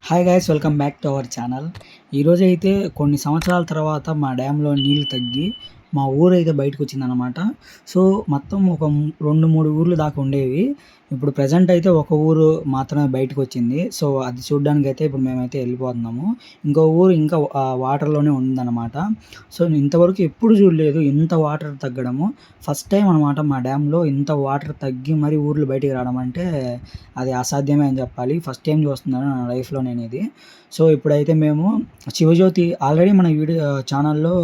Hi guys, welcome back to our channel. ఈరోజు అయితే కొన్ని సంవత్సరాల తర్వాత మా డ్యాంలో నీళ్ళు తగ్గి మా ఊరు అయితే బయటకు వచ్చిందనమాట. సో మొత్తం ఒక 2-3 ఊర్లు దాకా ఉండేవి. ఇప్పుడు ప్రజెంట్ అయితే ఒక ఊరు మాత్రమే బయటకు వచ్చింది. సో అది చూడడానికి అయితే ఇప్పుడు మేమైతే వెళ్ళిపోతున్నాము. ఇంకో ఊరు ఇంకా వాటర్లోనే ఉందన్నమాట. సో ఇంతవరకు ఎప్పుడు చూడలేదు ఇంత వాటర్ తగ్గడము. ఫస్ట్ టైం అనమాట మా డ్యాంలో ఇంత వాటర్ తగ్గి మరి ఊర్లు బయటికి రావడం అంటే అది అసాధ్యమే అని చెప్పాలి. ఫస్ట్ టైం చూస్తున్నాను నా లైఫ్లో నేను ఇది. సో ఇప్పుడైతే మేము శివజ్యోతి ఆల్రెడీ మన ఛానల్లో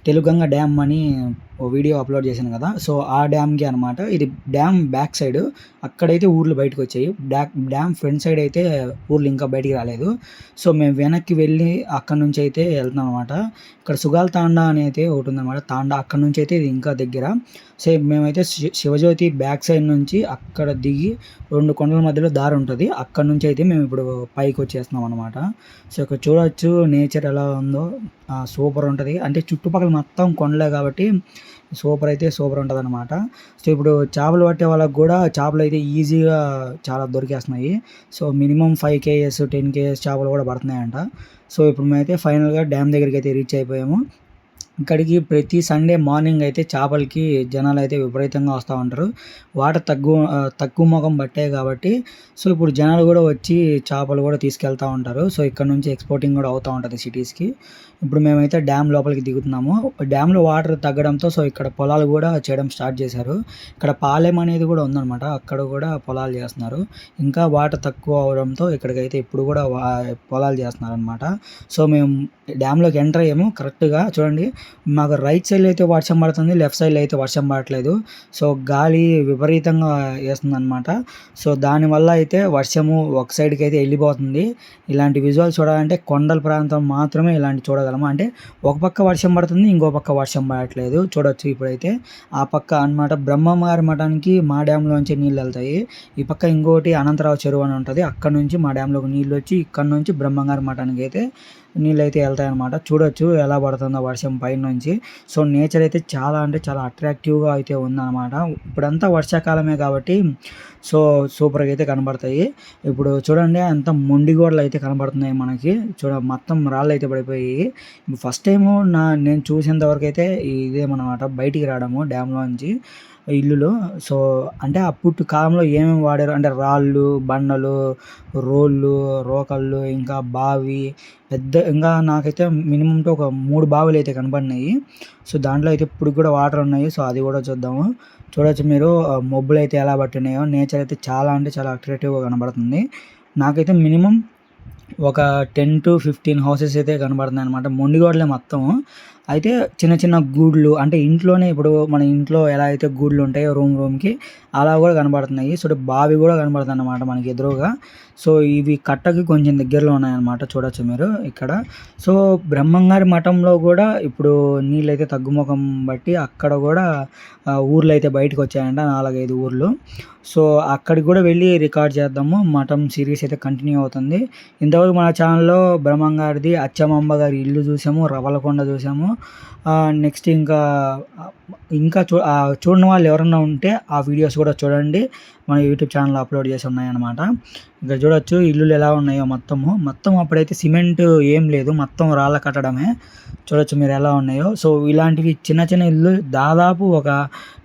తెలుగంగ డ్యామ్ అని ఓ వీడియో అప్లోడ్ చేశాను కదా. సో ఆ డ్యామ్కి అనమాట. ఇది డ్యామ్ బ్యాక్ సైడ్ అక్కడైతే ఊర్లు బయటకు వచ్చాయి. డ్యామ్ ఫ్రంట్ సైడ్ అయితే ఊర్లు ఇంకా బయటికి రాలేదు. సో మేము వెనక్కి వెళ్ళి అక్కడ నుంచి అయితే వెళ్తున్నాం అనమాట. ఇక్కడ సుగాల్ తాండా అని అయితే ఒకటి ఉందన్నమాట. తాండా అక్కడ నుంచి అయితే ఇది ఇంకా దగ్గర. సో మేమైతే శివజ్యోతి బ్యాక్ సైడ్ నుంచి అక్కడ దిగి 2 కొండల మధ్యలో దారి ఉంటుంది. అక్కడ నుంచి అయితే మేము ఇప్పుడు పైకి వచ్చేస్తున్నాం అనమాట. సో ఇక్కడ చూడవచ్చు నేచర్ ఎలా ఉందో, సూపర్ ఉంటుంది. అంటే చుట్టుపక్కల మొత్తం కొండలే కాబట్టి సూపర్ అయితే సూపర్ ఉంటుంది అనమాట. సో ఇప్పుడు చేపలు పట్టే వాళ్ళకి కూడా చేపలు అయితే ఈజీగా చాలా దొరికేస్తున్నాయి. సో మినిమం 5 kgs 10 kgs చేపలు కూడా పడుతున్నాయంట. సో ఇప్పుడు మేమైతే ఫైనల్గా డ్యామ్ దగ్గరికి అయితే రీచ్ అయిపోయాము. ఇక్కడికి ప్రతి సండే మార్నింగ్ అయితే చేపలకి జనాలు అయితే విపరీతంగా వస్తూ ఉంటారు. వాటర్ తక్కువ మొఖం పట్టాయి కాబట్టి సో ఇప్పుడు జనాలు కూడా వచ్చి చేపలు కూడా తీసుకెళ్తూ ఉంటారు. సో ఇక్కడ నుంచి ఎక్స్పోర్టింగ్ కూడా అవుతూ ఉంటుంది సిటీస్కి. ఇప్పుడు మేమైతే డ్యామ్ లోపలికి దిగుతున్నాము. డ్యామ్లో వాటర్ తగ్గడంతో సో ఇక్కడ పొలాలు కూడా చేయడం స్టార్ట్ చేశారు. ఇక్కడ పాలెం అనేది కూడా ఉందన్నమాట. అక్కడ కూడా పొలాలు చేస్తున్నారు. ఇంకా వాటర్ తక్కువ అవడంతో ఇక్కడికైతే ఇప్పుడు కూడా పొలాలు చేస్తున్నారు అనమాట. సో మేము డ్యామ్లోకి ఎంటర్ అయ్యాము. కరెక్ట్గా చూడండి, మాకు రైట్ సైడ్లో అయితే వర్షం పడుతుంది, లెఫ్ట్ సైడ్లో అయితే వర్షం పడట్లేదు. సో గాలి విపరీతంగా వేస్తుంది అనమాట. సో దానివల్ల అయితే వర్షము ఒక సైడ్కి అయితే వెళ్ళిపోతుంది. ఇలాంటి విజువల్ చూడాలంటే కొండల ప్రాంతం మాత్రమే ఇలాంటి చూడగలము. అంటే ఒక పక్క వర్షం పడుతుంది, ఇంకో పక్క వర్షం పడట్లేదు. చూడొచ్చు ఇప్పుడైతే ఆ పక్క అనమాట బ్రహ్మంగారి మఠానికి మా డ్యాంలోంచి నీళ్ళు వెళ్తాయి. ఈ పక్క ఇంకోటి అనంతరావు చెరువు అని ఉంటుంది. అక్కడ నుంచి మా డ్యాంలోకి నీళ్ళు వచ్చి ఇక్కడ నుంచి బ్రహ్మంగారి మఠానికి అయితే నీళ్ళు అయితే వెళ్తాయి అనమాట. చూడొచ్చు ఎలా పడుతుందో వర్షం పైన నుంచి. సో నేచర్ అయితే చాలా అంటే చాలా అట్రాక్టివ్గా అయితే ఉందన్నమాట. ఇప్పుడంతా వర్షాకాలమే కాబట్టి సో సూపర్గా అయితే కనబడతాయి. ఇప్పుడు చూడండి అంత మొండిగోడలు అయితే కనబడుతున్నాయి మనకి. మొత్తం రాళ్ళు అయితే పడిపోయి ఫస్ట్ టైము నేను చూసేంత వరకు అయితే ఇదేమన్నమాట బయటికి రావడము డ్యామ్లో నుంచి ఇల్లులు. సో అంటే అప్పుడు కాలంలో ఏమేమి వాడారు అంటే రాళ్ళు, బండలు, రోళ్ళు, రోకళ్ళు, ఇంకా బావి పెద్ద ఇంకా నాకైతే మినిమం ఒక 3 బావులు అయితే కనపడినాయి. సో దాంట్లో అయితే ఇప్పుడు కూడా వాటర్ ఉన్నాయి. సో అది కూడా చూద్దాము. చూడొచ్చు మీరు మబ్బులు అయితే ఎలా పట్టినాయో. నేచర్ అయితే చాలా అంటే చాలా అట్రాక్టివ్గా కనబడుతుంది. నాకైతే మినిమం ఒక 10-15 హౌసెస్ అయితే కనబడుతున్నాయి అనమాట. మొండిగోడలే మొత్తం. అయితే చిన్న చిన్న గూడ్లు అంటే ఇంట్లోనే ఇప్పుడు మన ఇంట్లో ఎలా అయితే గూడ్లు ఉంటాయో రూమ్కి అలా కూడా కనబడుతున్నాయి. సో బావి కూడా కనబడుతుంది అన్నమాట మనకి ఎదురుగా. సో ఇవి కట్టకి కొంచెం దగ్గరలో ఉన్నాయన్నమాట. చూడొచ్చు మీరు ఇక్కడ. సో బ్రహ్మంగారి మఠంలో కూడా ఇప్పుడు నీళ్ళు అయితే తగ్గుముఖం బట్టి అక్కడ కూడా ఊర్లు అయితే బయటకు వచ్చాయంట 4-5 ఊర్లు. సో అక్కడికి కూడా వెళ్ళి రికార్డ్ చేద్దాము. మఠం సిరీస్ అయితే కంటిన్యూ అవుతుంది. ఇంతవరకు మన ఛానల్లో బ్రహ్మంగారిది అచ్చమాంబ గారి ఇల్లు చూసాము, రవలకొండ చూసాము. నెక్స్ట్ ఇంకా చూడని వాళ్ళు ఎవరన్నా ఉంటే ఆ వీడియోస్ కూడా చూడండి. మన యూట్యూబ్ ఛానల్లో అప్లోడ్ చేసి ఉన్నాయన్నమాట. ఇంకా చూడొచ్చు ఇల్లులు ఎలా ఉన్నాయో మొత్తం అప్పుడైతే సిమెంట్ ఏం లేదు, మొత్తం రాళ్ళ కట్టడమే. చూడొచ్చు మీరు ఎలా ఉన్నాయో. సో ఇలాంటివి చిన్న చిన్న ఇల్లు దాదాపు ఒక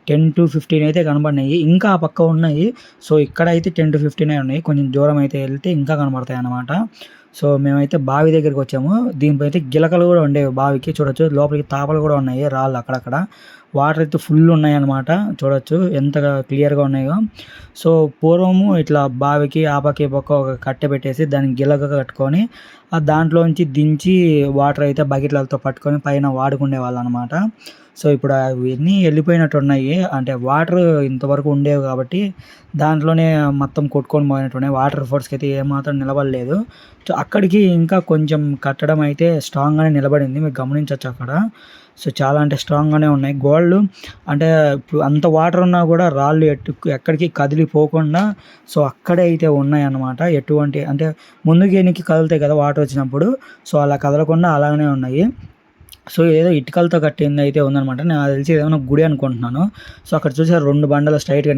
10-15 అయితే కనబడినాయి. ఇంకా ఆ పక్క ఉన్నాయి. సో ఇక్కడ అయితే 10-15 ఉన్నాయి. కొంచెం దూరం అయితే వెళ్తే ఇంకా కనబడతాయి అన్నమాట. సో మేమైతే బావి దగ్గరికి వచ్చాము. దీనిపై అయితే గిలకలు కూడా ఉండేవి బావికి. చూడొచ్చు లోపలికి తాపలు కూడా ఉన్నాయి, రాళ్ళు అక్కడక్కడ. వాటర్ అయితే ఫుల్ ఉన్నాయన్నమాట. చూడొచ్చు ఎంత క్లియర్‌గా ఉన్నాయో. సో, పూర్వము ఇట్లా బావికి ఆ పక్క, ఈ పక్క ఒక కట్టె పెట్టేసి దానికి గిలగ కట్టుకొని దాంట్లోంచి దించి వాటర్ అయితే బకెట్లతో పట్టుకొని పైన వాడుకునేవాళ్ళనమాట. సో, ఇప్పుడు అవన్నీ వెళ్ళిపోయినట్టున్నాయి. అంటే వాటర్ ఇంతవరకు ఉండేవి కాబట్టి దాంట్లోనే మొత్తం కొట్టుకొని పోయినట్టున్నాయి. వాటర్ ఫోర్స్‌కి అయితే ఏమాత్రం నిలబడలేదు. సో, అక్కడికి ఇంకా కొంచెం కట్టడం అయితే స్ట్రాంగ్‌గానే నిలబడింది. మీరు గమనించొచ్చు అక్కడ. సో, చాలా అంటే స్ట్రాంగ్‌గానే ఉన్నాయి. గోడలు అంటే ఇప్పుడు అంత వాటర్ ఉన్నా కూడా రాళ్ళు ఎక్కడికి కదిలిపోకుండా సో, అక్కడే అయితే ఉన్నాయన్నమాట. ఎటువంటి అంటే ముందుకి, వెనక్కి కదులుతాయి కదా వాటర్ వచ్చినప్పుడు. సో, అలా కదలకుండా అలాగనే ఉన్నాయి. సో, ఏదో ఇటుకలతో కట్టిందయితే ఉందనమాట. నాకు తెలిసి ఏదైనా గుడి అనుకుంటున్నాను. సో, అక్కడ చూసారా 2 బండలు స్ట్రెయిట్‌గా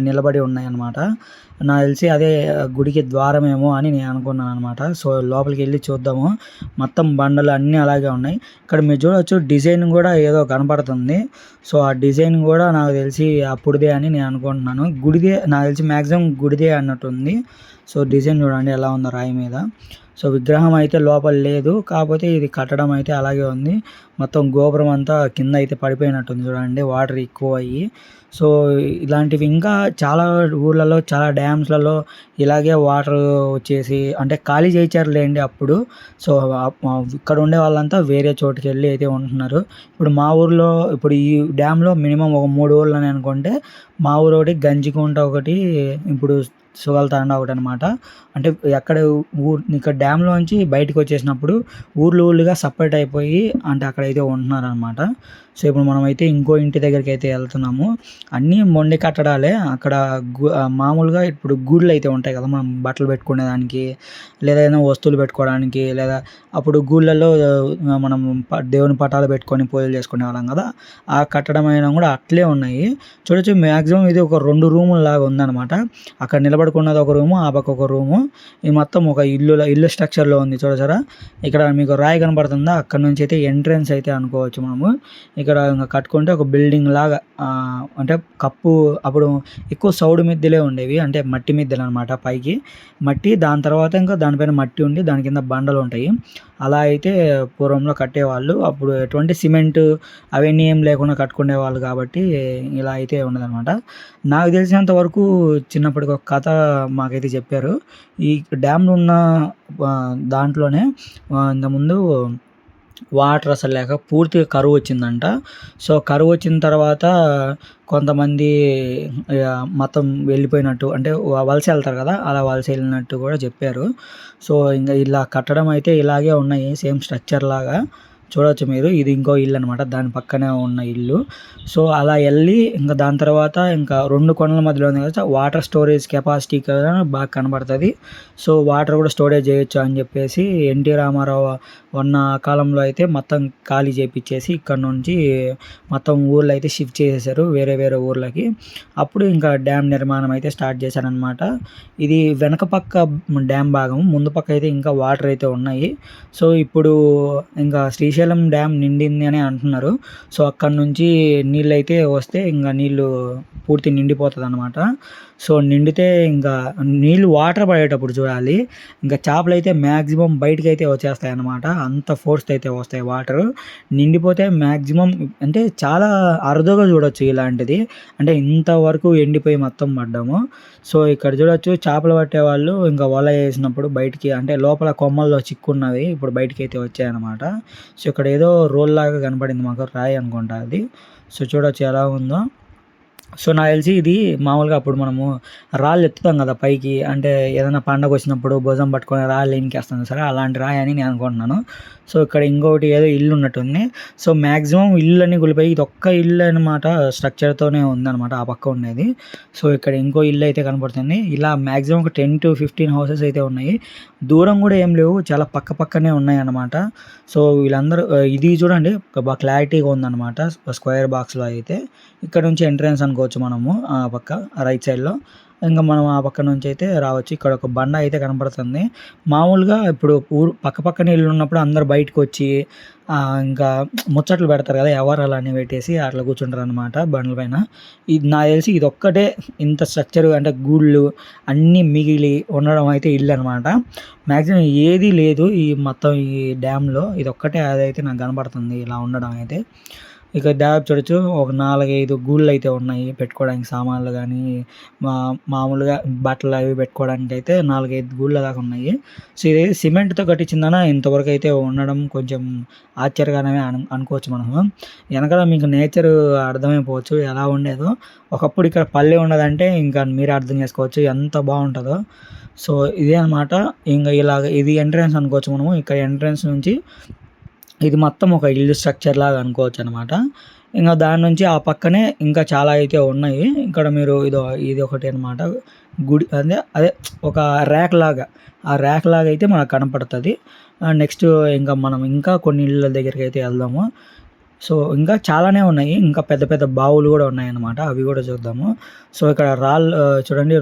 నిలబడి ఉన్నాయన్నమాట. నాకు తెలిసి అదే గుడికి ద్వారమేమో అని నేను అనుకున్నాననమాట. సో, లోపలికెళ్ళి చూద్దాము. మొత్తం బండలు అన్నీ అలాగే ఉన్నాయి. ఇక్కడ మీరు చూడొచ్చు డిజైన్ గూడా ఏదో కనపడుతుంది. సో, ఆ డిజైన్ గూడా నాకు తెలిసి అప్పుడిదే అని నేను అనుకుంటున్నాను. గుడిదే నాకు తెలిసి మ్యాక్సిమం గుడిదే అన్నట్టుంది. సో, డిజైన్ చూడండి ఎలా ఉందో రాయి మీద. సో, విగ్రహం అయితే లోపల లేదు. కాకపోతే ఇది కట్టడం అయితే అలాగే ఉంది. మొత్తం గోపురం అంతా కింద అయితే పడిపోయినట్టుంది చూడండి వాటర్ ఎక్కువయ్యి. సో, ఇలాంటివి ఇంకా చాలా ఊర్లలో, చాలా డ్యామ్స్‌లలో ఇలాగే వాటర్ వచ్చేసి అంటే ఖాళీ చేయిచ్చారులెండి అప్పుడు. సో, ఇక్కడ ఉండే వాళ్ళంతా వేరే చోటుకెళ్ళి అయితే ఉంటున్నారు. ఇప్పుడు మా ఊర్లో ఇప్పుడు ఈ డ్యామ్‌లో మినిమమ్ ఒక 3 ఊర్లని అనుకుంటే మా ఊరొకటి, గంజికుంట ఒకటి, ఇప్పుడు సుగలతాండ ఒకటనమాట. అంటే ఎక్కడ ఇక్కడ డ్యామ్‌లోంచి బయటికొచ్చేసినప్పుడు ఊర్లుగా సెపరేట్ అయిపోయి అంటే అక్కడైతే ఉంటున్నారనమాట. సో, ఇప్పుడు మనమైతే ఇంకో ఇంటి దగ్గరికైతే ఎళ్తున్నాము. అన్నీ మొండి కట్టడాలే. అక్కడ మామూలుగా ఇప్పుడు గూడ్లయితే ఉంటాయి కదా! మనం బట్టలు పెట్టుకునేదానికి, లేదా ఏదైనా వస్తువులు పెట్టుకోవడానికి, లేదా అప్పుడు గుళ్ళల్లో మనం దేవుని పటాలు పెట్టుకొని పూజలు చేసుకునేవాళ్ళం కదా! ఆ కట్టడం అయినా కూడా అట్లే ఉన్నాయి. చూడొచ్చు మ్యాక్సిమం ఇది ఒక 2 రూముల్లాగా ఉందనమాట. అక్కడ నిలబడుకున్నది ఒక రూము, ఆ పక్క ఒక రూము. ఇది మొత్తం ఒక ఇల్లు స్ట్రక్చర్‌లో ఉంది చూసారా? ఇక్కడ మీకు రాయి కనపడుతుందా? అక్కడి నుంచి అయితే ఎంట్రన్స్ అయితే అనుకోవచ్చు మనము. ఇక్కడ ఇంక కట్టుకుంటే ఒక బిల్డింగ్ లాగా అంటే కప్పు అప్పుడు ఎక్కువ సౌడు మిద్దెలే ఉండేవి. అంటే మట్టి మిద్దెలనమాట పైకి. మట్టి దాని తర్వాత ఇంకా దానిపైన మట్టి ఉండి దాని కింద బండలుంటాయి. అలా అయితే పూర్వంలో కట్టేవాళ్ళు. అప్పుడు ఎటువంటి సిమెంటు అవన్నీ ఏం లేకుండా కట్టుకునేవాళ్ళు కాబట్టి ఇలా అయితే ఉన్నదనమాట. నాకు తెలిసినంత వరకు చిన్నప్పటికి ఒక కథ మాకైతే చెప్పారు. ఈ డ్యామ్‌లో ఉన్న దాంట్లోనే ఇంతకుముందు వాటర్ అసలు లేక పూర్తిగా కరువొచ్చిందంట. సో, కరువొచ్చిన తర్వాత కొంతమంది మొత్తం వెళ్ళిపోయినట్టు అంటే వలస ఎళ్తారు కదా! అలా వలస ఎళ్ళినట్టు కూడా చెప్పారు. సో, ఇంగ ఇలా కట్టడం అయితే ఇలాగే ఉన్నాయి సేమ్ స్ట్రక్చర్‌లాగా. చూడొచ్చు మీరు. ఇది ఇంకో ఇల్లనమాట. దాని పక్కనే ఉన్న ఇల్లు. సో, అలా ఎళ్ళి ఇంక దాని తర్వాత ఇంకా 2 కొండల మధ్యలో ఉంది కదా! వాటర్ స్టోరేజ్ కెపాసిటీ కూడా బాగా కనబడతది. సో, వాటర్ కూడా స్టోరేజ్ చేయొచ్చు అని చెప్పేసి ఎన్టీ రామారావు ఉన్న కాలంలో అయితే మొత్తం ఖాళీ చేపిచ్చేసి ఇక్కడ నుంచి మొత్తం ఊర్లు అయితే షిఫ్ట్ చేసేసారు వేరే వేరే ఊర్లకి. అప్పుడు ఇంకా డ్యామ్ నిర్మాణం అయితే స్టార్ట్ చేశారనమాట. ఇది వెనక పక్క డ్యామ్ భాగం. ముందు పక్క అయితే ఇంకా వాటర్ అయితే ఉన్నాయి. సో, ఇప్పుడు ఇంకా శ్రీశైలం డ్యామ్ నిండింది అని అంటున్నారు. సో, అక్కడి నుంచి నీళ్ళైతే వస్తే ఇంక నీళ్ళు పూర్తి నిండిపోతదనమాట. సో, నిండితే ఇంకా నీళ్ళు వాటర్ పడేటప్పుడు చూడాలి. ఇంకా చేపలైతే మ్యాక్సిమం బయటికైతే వచ్చేస్తాయన్నమాట. అంత ఫోర్స్‌తో అయితే వస్తాయి వాటరు. నిండిపోతే మ్యాక్సిమం అంటే చాలా అరుదుగా చూడొచ్చు ఇలాంటిది. అంటే ఇంతవరకు ఎండిపోయి మొత్తం పడ్డము. సో, ఇక్కడ చూడొచ్చు చేపలు పట్టేవాళ్ళు ఇంకా వల ఏసినప్పుడు బయటికి అంటే లోపల కొమ్మల్లో చిక్కున్నవి ఇప్పుడు బయటికైతే వచ్చాయన్నమాట. సో, ఇక్కడ ఏదో రోల్‌లాగా కనపడింది మాకు రాయి అనుకుంటా అది. సో, చూడొచ్చు ఎలా ఉందో. సో, నాకు తెలిసి ఇది మామూలుగా అప్పుడు మనము రాళ్ళు ఎత్తుతాం కదా పైకి. అంటే ఏదైనా పండగొచ్చినప్పుడు భుజం పట్టుకొని రాళ్ళు ఎనికేస్తాం చూసారా? అలాంటి రాయి అని నేను అనుకుంటున్నాను. సో, ఇక్కడ ఇంకొకటి ఏదో ఇల్లు ఉన్నట్టుంది. సో, మ్యాక్సిమం ఇళ్ళన్నీ కూలిపోయి ఇదొక్క ఇల్లు అనమాట స్ట్రక్చర్‌తోనే ఉందనమాట ఆ పక్క ఉండేది. సో, ఇక్కడ ఇంకో ఇల్లు అయితే కనపడుతుంది. ఇలా మ్యాక్సిమం ఒక 10-15 హౌసెస్ అయితే ఉన్నాయి. దూరం కూడా ఏం లేవు. చాలా పక్క పక్కనే ఉన్నాయన్నమాట. సో, వీళ్ళందరూ ఇది చూడండి బాగా క్లారిటీగా ఉందన్నమాట. స్క్వేర్ బాక్స్‌లో అయితే. ఇక్కడ నుంచి ఎంట్రన్స్ అనుకోవచ్చు మనము ఆ పక్క రైట్ సైడ్‌లో. ఇంక మనం ఆ పక్క నుంచి అయితే రావచ్చు. ఇక్కడ ఒక బండ అయితే కనపడుతుంది. మామూలుగా ఇప్పుడు పక్క పక్కనే ఇల్లున్నప్పుడు అందరూ బయటకొచ్చి ఇంకా ముచ్చట్లు పెడతారు కదా! వ్యవహారాలన్నీ పెట్టేసి అట్లా కూర్చుంటారనమాట బండ్ల పైన. ఇది నాకు తెలిసి ఇదొక్కటే ఇంత స్ట్రక్చర్ అంటే గూడ్లు అన్నీ మిగిలి ఉండడం అయితే ఇల్లనమాట. మ్యాక్సిమం ఏది లేదు ఈ మొత్తం ఈ డ్యామ్‌లో. ఇదొక్కటే అదైతే నాకు కనపడుతుంది ఇలా ఉండడం అయితే. ఇక డ్యాబ్ చూడొచ్చు ఒక 4, 5 గూళ్ళైతే ఉన్నాయి పెట్టుకోవడానికి సామాన్లు గానీ, మామూలుగా బట్టలు అవి పెట్టుకోవడానికైతే 4, 5 గూళ్ళ దాకా ఉన్నాయి. సో, ఇది సిమెంట్‌తో కట్టించిందనా ఇంతవరకైతే ఉండడం కొంచెం ఆశ్చర్యకరమే అనుకోవచ్చు మనము. ఎనకాల మీకు నేచరు అర్థమైపోవచ్చు ఎలా ఉండేదో. ఒకప్పుడు ఇక్కడ పల్లె ఉన్నదంటే ఇంకా మీరే అర్థం చేసుకోవచ్చు ఎంత బావుంటదో. సో, ఇదే అనమాట. ఇంగ ఇలాగ ఇది ఎంట్రన్స్ అనుకోవచ్చు మనము. ఇక్కడ ఎంట్రన్స్ నుంచి ఇది మొత్తం ఒక ఇల్లు స్ట్రక్చర్ లాగా అనుకోవచ్చనమాట. ఇంగ దాని నుంచి ఆ పక్కనే ఇంకా చాలా అయితే ఉన్నాయి. ఇక్కడ మీరు ఇది ఒకటి అనమాట. గుడి అదే ఒక ర్యాక్ లాగా. ఆ ర్యాక్ లాగా అయితే మనకు కనపడతది. నెక్స్ట్ ఇంకా మనం ఇంకా కొన్ని ఇళ్ళ దగ్గరికైతే ఎళ్దాము. సో, ఇంకా చాలానే ఉన్నాయి. ఇంకా పెద్ద పెద్ద బావులు గూడా ఉన్నాయన్నమాట. అవి గూడా చూద్దాము. సో, ఇక్కడ చూడండి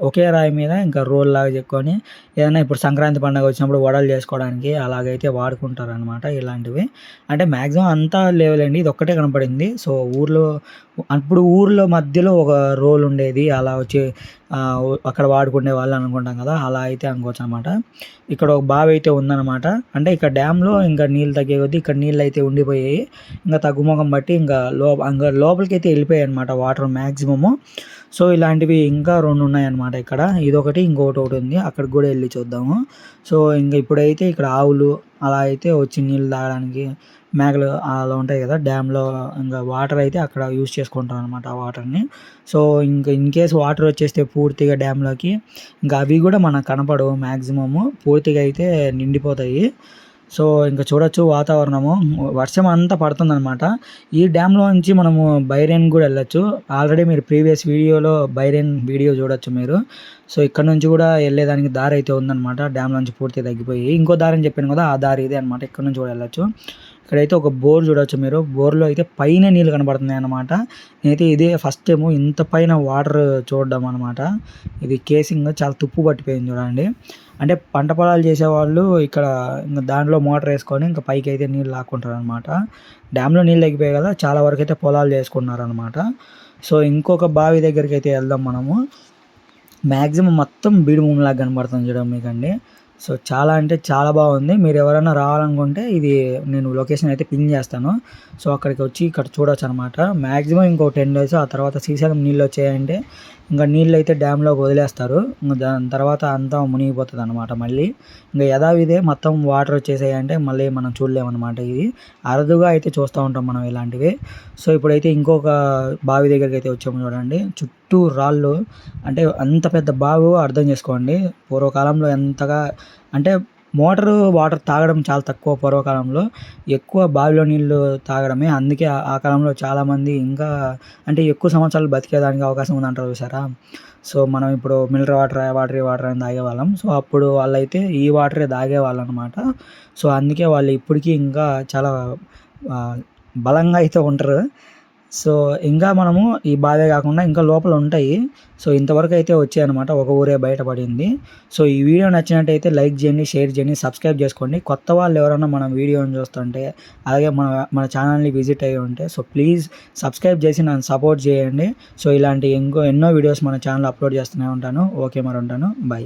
ఒకే రాయి మీద ఇంకా రోల్లాగా చెక్కొని ఏదైనా ఇప్పుడు సంక్రాంతి పండుగ వచ్చినప్పుడు వడలు చేసుకోవడానికి అలాగైతే వాడుకుంటారనమాట ఇలాంటివి. అంటే మాక్సిమం అంతా లేవులెండి. ఇదొక్కటే కనపడింది. సో, ఊర్లో మధ్యలో ఒక రోల్ ఉండేది. అలా వచ్చి అక్కడ వాడుకునేవాళ్ళు అనుకుంటాం కదా! అలా అయితే అనుకోవచ్చనమాట. ఇక్కడ ఒక బావైతే ఉందనమాట. అంటే ఇక్కడ డ్యామ్‌లో ఇంకా నీళ్ళు తగ్గే కొద్దీ ఇక్కడ నీళ్ళైతే ఉండిపోయాయి. ఇంక తగ్గుముఖం బట్టి ఇంక లోపలికైతే ఎళ్ళిపోయాయనమాట వాటర్ మాక్సిమము. సో, ఇలాంటివి ఇంకా 2 ఉన్నాయన్నమాట ఇక్కడ. ఇదొకటి ఇంకొకటి ఉంది. అక్కడికి గూడా ఎళ్లి చూద్దాము. సో, ఇంక ఇప్పుడైతే ఇక్కడ ఆవులు అలా అయితే వచ్చి నీళ్ళు తాగడానికి మేకలు అలా ఉంటాయి గదా! డ్యామ్‌లో ఇంగ వాటర్ అయితే అక్కడ యూజ్ చేసుకుంటారనమాట ఆ వాటర్‌ని. సో, ఇంక ఇన్‌కేస్ వాటర్ వచ్చేస్తే పూర్తిగా డ్యామ్‌లోకి ఇంక అవి గూడా మనకు కనపడవు మాక్సిమము. పూర్తిగా అయితే నిండిపోతాయి. సో, ఇంక చూడొచ్చు వాతావరణము. వర్షం అంతా పడుతుందనమాట. ఈ డ్యామ్‌లో నుంచి మనము బైరెన్ గూడా ఎళ్ళొచ్చు. ఆల్రెడీ మీరు ప్రీవియస్ వీడియోలో బైరెన్ వీడియో చూడొచ్చు మీరు. సో, ఇక్కడ నుంచి గూడా ఎళ్ళేదానికి దారైతే ఉందనమాట. డ్యామ్‌లో నుంచి పూర్తిగా తగ్గిపోయి. ఇంకో దారని చెప్పాను గదా! ఆ దారి ఇదే అనమాట. ఇక్కడ నుంచి గూడా ఎళ్ళొచ్చు. ఇక్కడైతే ఒక బోర్ చూడొచ్చు మీరు. బోర్‌లో అయితే పైన నీళ్ళు కనపడుతున్నాయన్నమాట. నేనైతే ఇదే ఫస్ట్ టైము ఇంత పైన వాటర్ చూడడం అనమాట. ఇది కేసింగ్ చాలా తుప్పు పట్టిపోయింది చూడండి. అంటే పంట పొలాలు చేసేవాళ్ళు ఇక్కడ ఇంక దాంట్లో మోటారేసుకొని ఇంక పైకైతే నీళ్ళు లాక్కుంటారనమాట. డ్యామ్‌లో నీళ్ళు తగ్గిపోయాయి కదా! చాలా వరకైతే పొలాలు చేసుకున్నారనమాట. సో, ఇంకొక బావి దగ్గరికైతే వెళ్దాం మనము. మాక్సిమం మొత్తం బీడు భూమిలాగా కనపడుతుంది చూడండి మీకండి. సో, చాలా అంటే చాలా బాగుంది. మీరెవరైనా రావాలనుకుంటే నేను లొకేషన్ అయితే పింగ్ చేస్తాను. సో, అక్కడికి వచ్చి ఇక్కడ చూడొచ్చనమాట. మాక్సిమం ఇంకో 10 డేస్ ఆ తర్వాత శ్రీశైలం నీళ్ళొచ్చాయంటే ఇంక నీళ్ళైతే డ్యామ్‌లోకి వదిలేస్తారు. ఇంక దాని తర్వాత అంతా మునిగిపోతదనమాట మళ్ళీ. ఇంక యథావిధే మొత్తం వాటర్ వచ్చేసాయంటే మళ్ళీ మనం చూడలేమనమాట ఇది. అరుదుగా అయితే చూస్తా ఉంటాం మనం ఇలాంటివి. సో, ఇప్పుడైతే ఇంకొక బావి దగ్గరికైతే వచ్చాము చూడండి. చుట్టూ రాళ్ళు అంటే అంత పెద్ద బావో అర్థం చేసుకోండి. పూర్వకాలంలో ఎంతగా అంటే వాటర్ తాగడం చాలా తక్కువ పూర్వకాలంలో. ఎక్కువ బావిలో నీళ్ళు తాగడమే. అందుకే ఆ కాలంలో చాలామంది ఇంకా అంటే ఎక్కువ సంవత్సరాలు బతికేదానికి అవకాశం ఉందంటారు చూసారా? సో, మనం ఇప్పుడు మినరల్ వాటర్ అని తాగేవాళ్ళం. సో, అప్పుడు వాళ్ళైతే ఈ వాటరే తాగేవాళ్ళనమాట. సో, అందుకే వాళ్ళు ఇప్పటికీ ఇంకా చాలా ఆహ్, బలంగా అయితే ఉంటారు. సో, ఇంకా మనము ఈ బావే కాకుండా ఇంకా లోపల ఉంటాయి. సో, ఇంతవరకైతే వచ్చాయనమాట. ఒక ఊరే బయటపడింది. సో, ఈ వీడియో నచ్చినట్టయితే లైక్ చేయండి, షేర్ చేయండి, సబ్స్క్రైబ్ చేసుకోండి. కొత్త వాళ్ళు ఎవరైనా మన వీడియోని చూస్తుంటే అలాగే మన ఛానల్‌ని విజిట్ అయ్యి ఉంటే సో, ప్లీజ్ సబ్స్క్రైబ్ చేసి నన్ను సపోర్ట్ చేయండి. సో, ఇలాంటి ఎన్నో వీడియోస్ మన ఛానల్‌లో అప్లోడ్ చేస్తూనే ఉంటాను. ఓకే మరి ఉంటాను. బై.